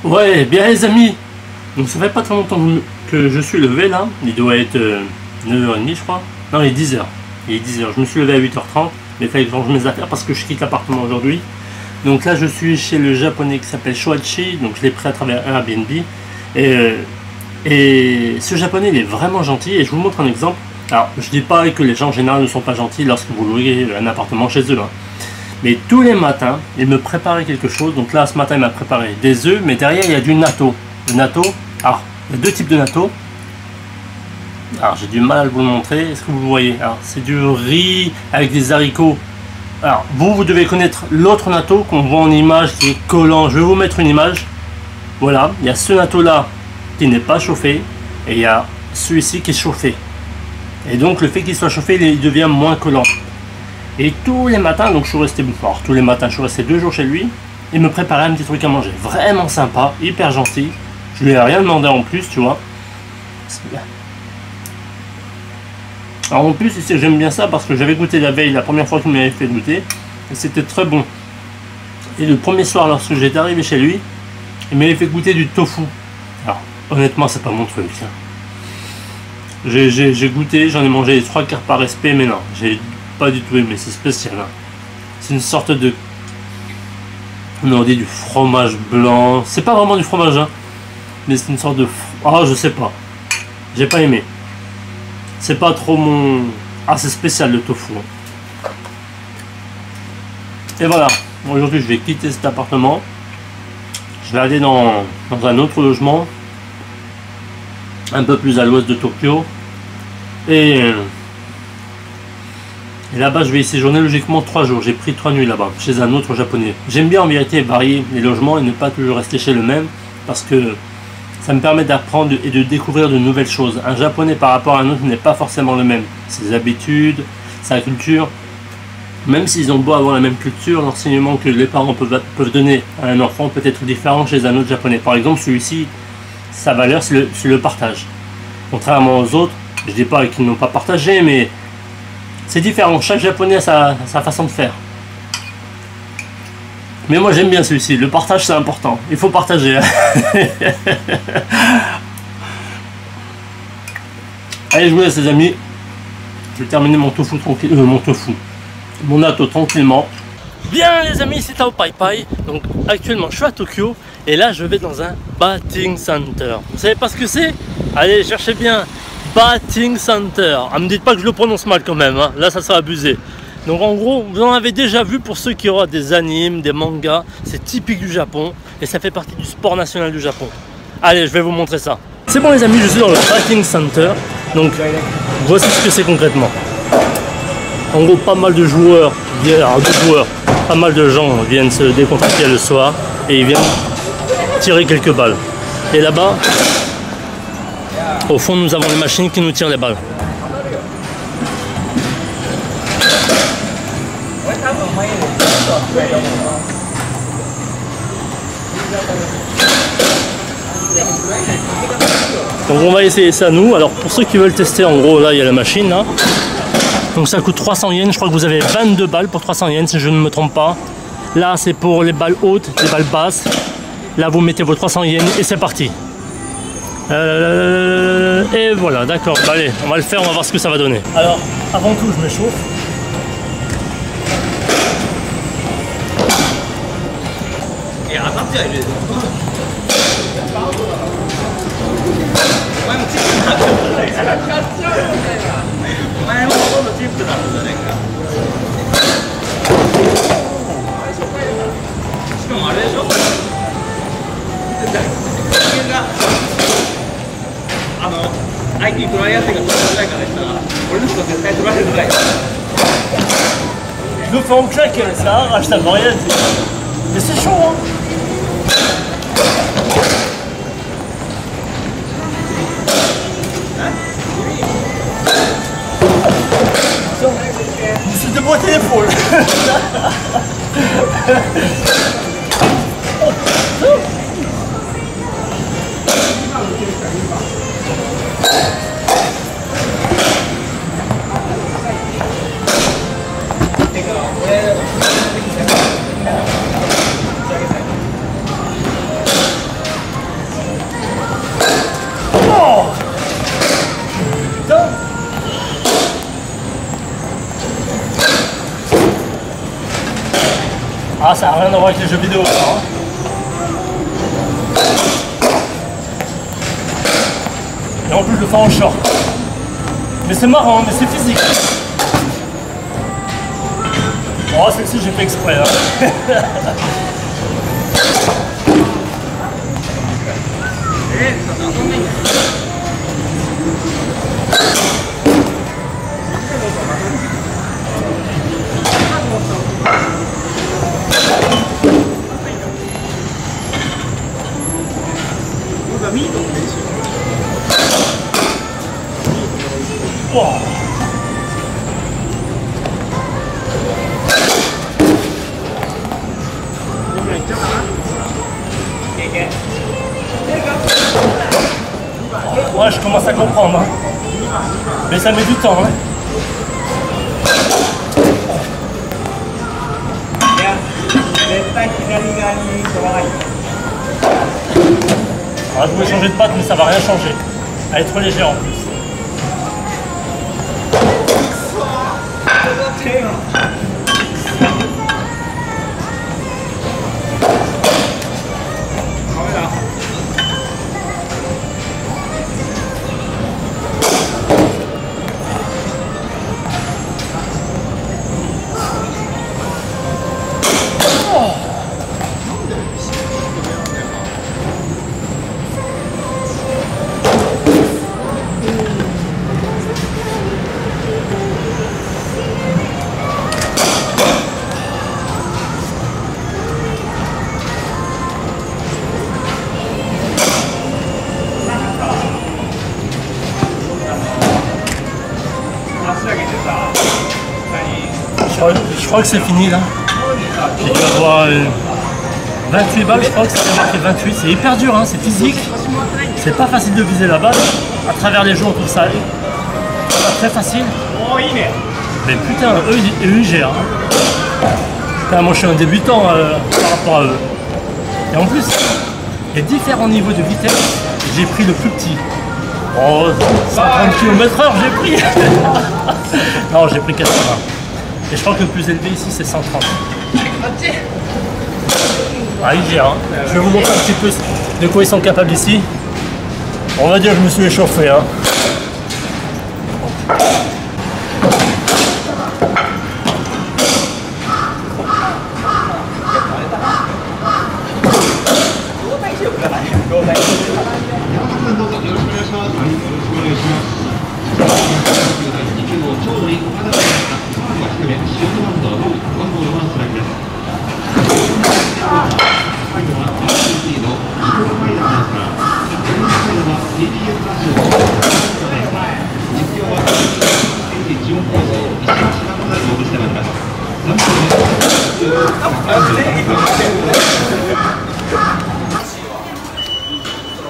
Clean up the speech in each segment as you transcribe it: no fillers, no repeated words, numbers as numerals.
Ouais, bien les amis. Donc ça fait pas très longtemps que je suis levé là. Il doit être 9h30 je crois. Non, il est 10h. Il est 10h. Je me suis levé à 8h30. Mais il fallait que je range mes affaires parce que je quitte l'appartement aujourd'hui. Donc là je suis chez le japonais qui s'appelle Shoichi. Donc je l'ai pris à travers Airbnb. Et ce japonais il est vraiment gentil. Et je vous montre un exemple. Alors je dis pas que les gens en général ne sont pas gentils lorsque vous louez un appartement chez eux. Hein. Mais tous les matins, il me préparait quelque chose. Donc là, ce matin, il m'a préparé des œufs, mais derrière, il y a du natto. Le natto, alors, il y a deux types de natto. Alors, j'ai du mal à vous le montrer. Est-ce que vous voyez? Alors, c'est du riz avec des haricots. Alors, vous devez connaître l'autre natto qu'on voit en image qui est collant. Je vais vous mettre une image. Voilà, il y a ce natto-là qui n'est pas chauffé. Et il y a celui-ci qui est chauffé. Et donc, le fait qu'il soit chauffé, il devient moins collant. Et tous les matins, donc je suis resté fort. Tous les matins, je suis resté 2 jours chez lui. Il me préparait un petit truc à manger. Vraiment sympa, hyper gentil. Je lui ai rien demandé en plus, tu vois. Alors en plus, j'aime bien ça parce que j'avais goûté la veille, la première fois qu'il m'avait fait goûter. Et c'était très bon. Et le premier soir, lorsque j'étais arrivé chez lui, il m'avait fait goûter du tofu. Alors, honnêtement, c'est pas mon truc. Hein. J'ai goûté, j'en ai mangé les 3 quarts par respect, mais non, j'ai pas du tout aimé, c'est spécial. Hein. C'est une sorte de... On dit du fromage blanc. C'est pas vraiment du fromage, hein, mais c'est une sorte de... Ah, je sais pas. J'ai pas aimé. C'est pas trop mon... Ah, c'est spécial le tofu. Hein. Et voilà. Aujourd'hui, je vais quitter cet appartement. Je vais aller dans un autre logement. Un peu plus à l'ouest de Tokyo. Et là-bas, je vais y séjourner logiquement 3 jours. J'ai pris 3 nuits là-bas, chez un autre japonais. J'aime bien en vérité varier les logements et ne pas toujours rester chez le même, parce que ça me permet d'apprendre et de découvrir de nouvelles choses. Un japonais par rapport à un autre n'est pas forcément le même. Ses habitudes, sa culture, même s'ils ont beau avoir la même culture, l'enseignement que les parents peuvent donner à un enfant peut être différent chez un autre japonais. Par exemple, celui-ci, sa valeur, c'est le partage. Contrairement aux autres, je dis pas qu'ils n'ont pas partagé, mais c'est différent. Chaque japonais a sa façon de faire. Mais moi j'aime bien celui-ci. Le partage c'est important. Il faut partager. Allez, je vous laisse les amis. Je vais terminer mon tofu tranquille. Mon natto tranquillement. Bien les amis, c'est Tao Pai Pai. Donc actuellement je suis à Tokyo. Et là je vais dans un batting center. Vous savez pas ce que c'est? Allez, cherchez bien. Batting Center. Ah, me dites pas que je le prononce mal quand même, hein. Là ça sera abusé. Donc en gros, vous en avez déjà vu pour ceux qui auront des animes, des mangas. C'est typique du Japon et ça fait partie du sport national du Japon. Allez, je vais vous montrer ça. C'est bon les amis, je suis dans le Batting Center. Donc voici ce que c'est concrètement. En gros, pas mal de joueurs, pas mal de gens viennent se décontracter le soir et ils viennent tirer quelques balles. Et là-bas, au fond, nous avons les machines qui nous tirent les balles. Donc on va essayer ça nous. Alors pour ceux qui veulent tester, en gros là il y a la machine là. Donc ça coûte 300 yens. Je crois que vous avez 22 balles pour 300 yens si je ne me trompe pas. Là c'est pour les balles hautes, les balles basses. Là vous mettez vos 300 yens et c'est parti. Et voilà, d'accord, bah, allez, on va le faire, on va voir ce que ça va donner. Alors, avant tout, je m'échauffe. Je le fais en claque, ça arrache ta variette. Mais c'est chaud, hein. Je me suis déboîté l'épaule. ça n'a rien à voir avec les jeux vidéo. Hein. Et en plus je le fais en short. Mais c'est marrant, mais c'est physique. Oh, celle-ci j'ai fait exprès. Hein. Wow. Ouais, je commence à comprendre. Hein. Mais ça met du temps. Hein. Ah, je voulais changer de patte, mais ça va rien changer. Elle est trop légère en plus. Je crois que c'est fini là. J'ai dû avoir 28 balles, je crois que ça fait marqué 28. C'est hyper dur, hein, c'est physique. C'est pas facile de viser la balle. À travers les jeux, on trouve ça pas très facile. Mais putain, eux ils gèrent. Hein. Putain, moi je suis un débutant par rapport à eux. Et en plus, il y a différents niveaux de vitesse. J'ai pris le plus petit. Oh, 130 km/h, j'ai pris. Non, j'ai pris 80. Et je crois que le plus élevé ici c'est 130. Ah, il gère. Hein. Je vais vous montrer un petit peu de quoi ils sont capables ici. On va dire que je me suis échauffé. Hein.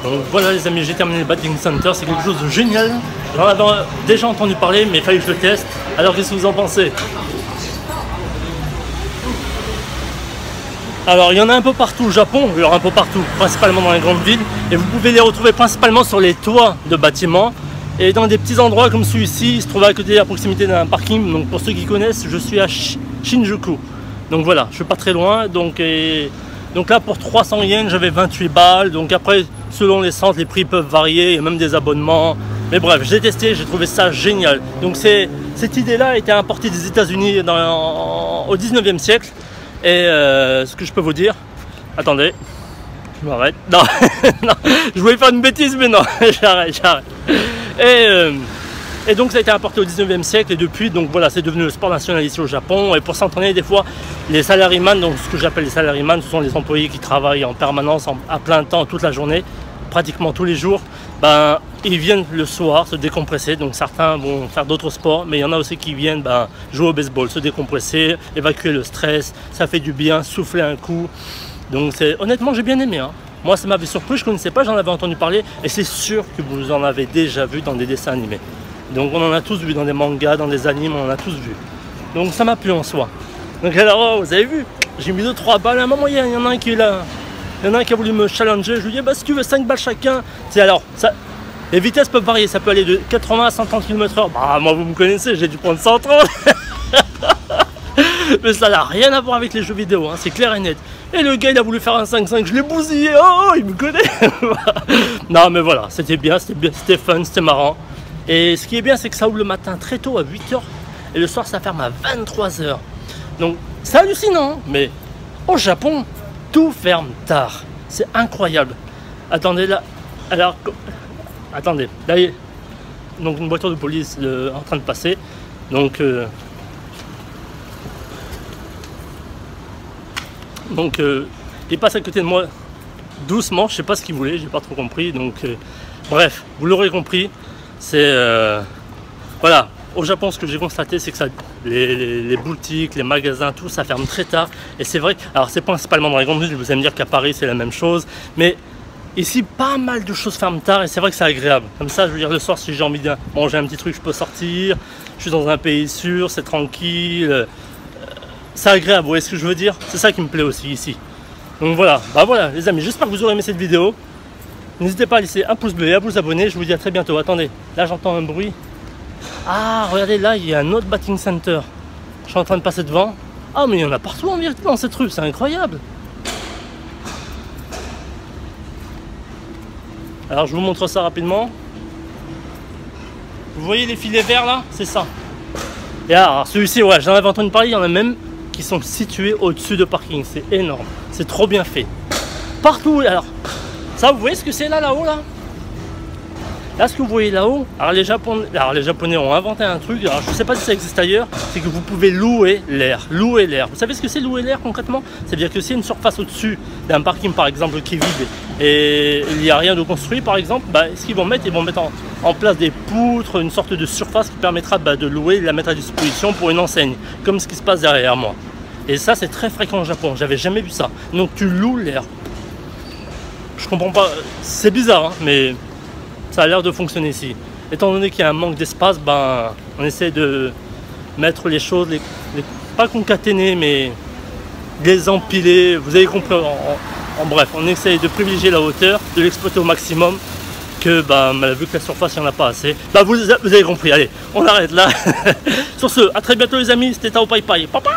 Donc voilà les amis, j'ai terminé le Batting Center, c'est quelque chose de génial. J'en avais déjà entendu parler, mais il fallait que je le teste. Alors qu'est-ce que vous en pensez? Alors il y en a un peu partout au Japon, il y en a un peu partout, principalement dans les grandes villes. Et vous pouvez les retrouver principalement sur les toits de bâtiments. Et dans des petits endroits comme celui-ci, il se trouve à côté, à proximité d'un parking. Donc pour ceux qui connaissent, je suis à Shinjuku. Donc voilà, je suis pas très loin. Donc là pour 300 yens, j'avais 28 balles. Donc après, selon les centres, les prix peuvent varier. Il y a même des abonnements. Mais bref, j'ai testé, j'ai trouvé ça génial. Donc cette idée-là a été importée des États-Unis au 19e siècle. Et ce que je peux vous dire, attendez, je m'arrête. Non, non, je voulais faire une bêtise, mais non, j'arrête. Et donc ça a été importé au 19e siècle et depuis, donc voilà, c'est devenu le sport national ici au Japon. Et pour s'entraîner, des fois, les salaryman, donc ce que j'appelle les salaryman, ce sont les employés qui travaillent en permanence, à plein temps, toute la journée, pratiquement tous les jours. Ben, ils viennent le soir se décompresser, donc certains vont faire d'autres sports, mais il y en a aussi qui viennent jouer au baseball, se décompresser, évacuer le stress, ça fait du bien, souffler un coup. Donc honnêtement, j'ai bien aimé. Hein. Moi, ça m'avait surpris, je ne connaissais pas, j'en avais entendu parler, et c'est sûr que vous en avez déjà vu dans des dessins animés. Donc on en a tous vu dans des mangas, dans des animes, on en a tous vu. Donc ça m'a plu en soi. Donc alors, vous avez vu, j'ai mis 2-3 balles, à un moment il y en a un qui est là. Il y en a un qui a voulu me challenger, je lui dis bah si tu veux 5 balles chacun. Alors, les vitesses peuvent varier, ça peut aller de 80 à 130 km/h. Bah moi vous me connaissez, j'ai dû prendre 130. Mais ça n'a rien à voir avec les jeux vidéo, hein, c'est clair et net. Et le gars il a voulu faire un 5-5, je l'ai bousillé, oh il me connaît. Non mais voilà, c'était bien, c'était fun, c'était marrant. Et ce qui est bien c'est que ça ouvre le matin très tôt à 8 h et le soir ça ferme à 23 h. Donc c'est hallucinant, mais au Japon, tout ferme tard. C'est incroyable. Attendez là, alors, attendez, là il y a donc une voiture de police en train de passer. Donc il passe à côté de moi doucement, je sais pas ce qu'il voulait, j'ai pas trop compris. Donc bref, vous l'aurez compris, c'est voilà, au Japon ce que j'ai constaté c'est que ça, les boutiques, les magasins, tout ça ferme très tard. Et c'est vrai, alors c'est principalement dans les grandes villes, vous allez me dire qu'à Paris c'est la même chose, mais ici pas mal de choses ferment tard et c'est vrai que c'est agréable. Comme ça je veux dire le soir si j'ai envie de manger un petit truc je peux sortir, je suis dans un pays sûr, c'est tranquille. C'est agréable, vous voyez ce que je veux dire? C'est ça qui me plaît aussi ici. Donc voilà, bah voilà les amis, j'espère que vous aurez aimé cette vidéo. N'hésitez pas à laisser un pouce bleu et à vous abonner. Je vous dis à très bientôt. Attendez, là j'entends un bruit. Ah, regardez là, il y a un autre batting center. Je suis en train de passer devant. Ah mais il y en a partout en vérité dans cette rue, c'est incroyable. Alors je vous montre ça rapidement. Vous voyez les filets verts là? C'est ça. Et alors celui-ci, ouais, j'en avais entendu parler, il y en a même qui sont situés au-dessus de parking. C'est énorme, c'est trop bien fait. Partout, alors, ça vous voyez ce que c'est là-haut là? Là ce que vous voyez là-haut, alors les Japonais ont inventé un truc, alors je ne sais pas si ça existe ailleurs, c'est que vous pouvez louer l'air. Louer l'air. Vous savez ce que c'est louer l'air concrètement? C'est-à-dire que c'est une surface au-dessus d'un parking par exemple qui est vide et il n'y a rien de construit par exemple, bah, ce qu'ils vont mettre, en place des poutres, une sorte de surface qui permettra de louer et de la mettre à disposition pour une enseigne, comme ce qui se passe derrière moi. Et ça c'est très fréquent au Japon, j'avais jamais vu ça. Donc tu loues l'air. Je comprends pas, c'est bizarre hein, mais ça a l'air de fonctionner ici. Étant donné qu'il y a un manque d'espace, ben, on essaie de mettre les choses, pas concaténer, mais les empiler. Vous avez compris, en bref, on essaie de privilégier la hauteur, de l'exploiter au maximum, que ben, vu que la surface, il n'y en a pas assez. Ben, vous avez compris, allez, on arrête là. Sur ce, à très bientôt les amis, c'était Tao Pai Pai. Papa!